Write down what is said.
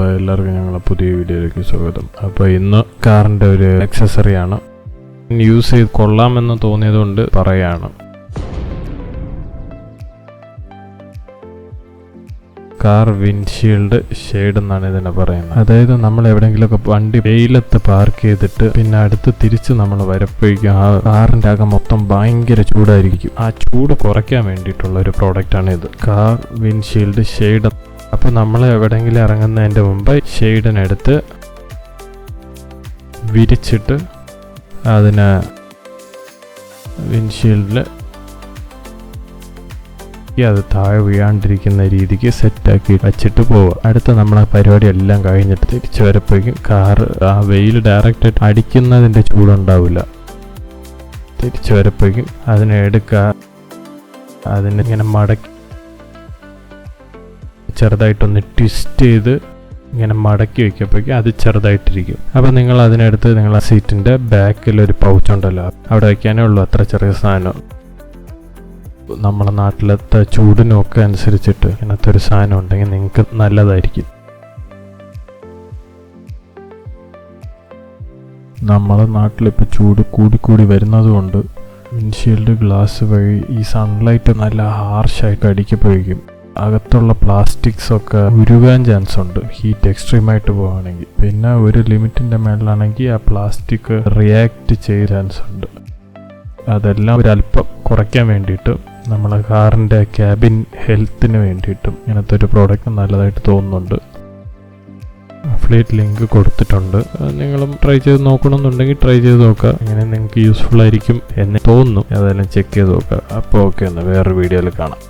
അപ്പോൾ എല്ലാവർക്കും ഞങ്ങളുടെ പുതിയ വീഡിയോയിലേക്ക് സ്വാഗതം. അപ്പോൾ ഇന്ന് കാറിൻ്റെ ഒരു ആക്സസറിയാണ് യൂസ് ചെയ്ത് കൊള്ളാമെന്ന് തോന്നിയതുകൊണ്ട് പറയാണ്. കാർ വിൻഷീൽഡ് ഷെയ്ഡ് എന്നാണ് ഇതിനെ പറയുന്നത്. അതായത് നമ്മൾ എവിടെയെങ്കിലുമൊക്കെ വണ്ടി വെയിലത്ത് പാർക്ക് ചെയ്തിട്ട് പിന്നെ അടുത്ത് തിരിച്ച് നമ്മൾ വരപ്പോഴേക്കും ആ കാറിൻ്റെ അകം മൊത്തം ഭയങ്കര ചൂടായിരിക്കും. ആ ചൂട് കുറയ്ക്കാൻ വേണ്ടിയിട്ടുള്ള ഒരു പ്രോഡക്റ്റാണ് ഇത്, കാർ വിൻഷീൽഡ് ഷെയ്ഡ്. അപ്പോൾ നമ്മൾ എവിടെയെങ്കിലും ഇറങ്ങുന്നതിൻ്റെ മുമ്പ് ഷെയ്ഡിനെടുത്ത് വിരിച്ചിട്ട് അതിനെ വിൻഷീൽഡിൽ അത് താഴെ വീഴാണ്ടിരിക്കുന്ന രീതിക്ക് സെറ്റാക്കി വച്ചിട്ട് പോവുക. അടുത്ത നമ്മളെ പരിപാടി എല്ലാം കഴിഞ്ഞിട്ട് തിരിച്ചു വരപ്പോഴേക്കും കാറ് ആ വെയിൽ ഡയറക്റ്റായിട്ട് അടിക്കുന്നതിൻ്റെ ചൂടുണ്ടാവില്ല. തിരിച്ചു വരപ്പോഴേക്കും അതിനെ എടുക്കുക, അതിനെ ഇങ്ങനെ മടക്കി ചെറുതായിട്ടൊന്ന് ട്വിസ്റ്റ് ചെയ്ത് ഇങ്ങനെ മടക്കി വയ്ക്കുമ്പോഴേക്കും അത് ചെറുതായിട്ടിരിക്കും. അപ്പോൾ നിങ്ങൾ അതിനടുത്ത് നിങ്ങളെ സീറ്റിൻ്റെ ബാക്കിലൊരു പൗച്ചുണ്ടല്ലോ, അവിടെ വയ്ക്കാനേ ഉള്ളൂ. അത്ര ചെറിയ സാധനം. നമ്മുടെ നാട്ടിലത്തെ ചൂടിനൊക്കെ അനുസരിച്ചിട്ട് ഇങ്ങനത്തെ ഒരു സാധനം ഉണ്ടെങ്കിൽ നിങ്ങൾക്ക് നല്ലതായിരിക്കും. നമ്മുടെ നാട്ടിലിപ്പോൾ ചൂട് കൂടിക്കൂടി വരുന്നത് കൊണ്ട് വിൻഷീൽഡ് ഗ്ലാസ് വഴി ഈ സൺലൈറ്റ് നല്ല ഹാർഷായിട്ട് അടിക്കപ്പോഴേക്കും അകത്തുള്ള പ്ലാസ്റ്റിക്സ് ഒക്കെ ഉരുകാൻ ചാൻസ് ഉണ്ട്, ഹീറ്റ് എക്സ്ട്രീമായിട്ട് പോവുകയാണെങ്കിൽ. പിന്നെ ഒരു ലിമിറ്റിൻ്റെ മേളിലാണെങ്കിൽ ആ പ്ലാസ്റ്റിക് റിയാക്ട് ചെയ്യാൻ ചാൻസ് ഉണ്ട്. അതെല്ലാം ഒരല്പം കുറയ്ക്കാൻ വേണ്ടിയിട്ട് നമ്മളെ കാറിൻ്റെ ക്യാബിൻ ഹെൽത്തിന് വേണ്ടിയിട്ടും ഇങ്ങനത്തെ ഒരു പ്രോഡക്റ്റ് നല്ലതായിട്ട് തോന്നുന്നുണ്ട്. അഫിലിയേറ്റ് ലിങ്ക് കൊടുത്തിട്ടുണ്ട്, നിങ്ങളും ട്രൈ ചെയ്ത് നോക്കണമെന്നുണ്ടെങ്കിൽ ട്രൈ ചെയ്ത് നോക്കുക. ഇങ്ങനെ നിങ്ങൾക്ക് യൂസ്ഫുൾ ആയിരിക്കും എന്ന് തോന്നുന്നു. അതെല്ലാം ചെക്ക് ചെയ്ത് നോക്കുക. അപ്പോൾ ഓക്കെ, എന്നാൽ വേറൊരു വീഡിയോയിൽ കാണാം.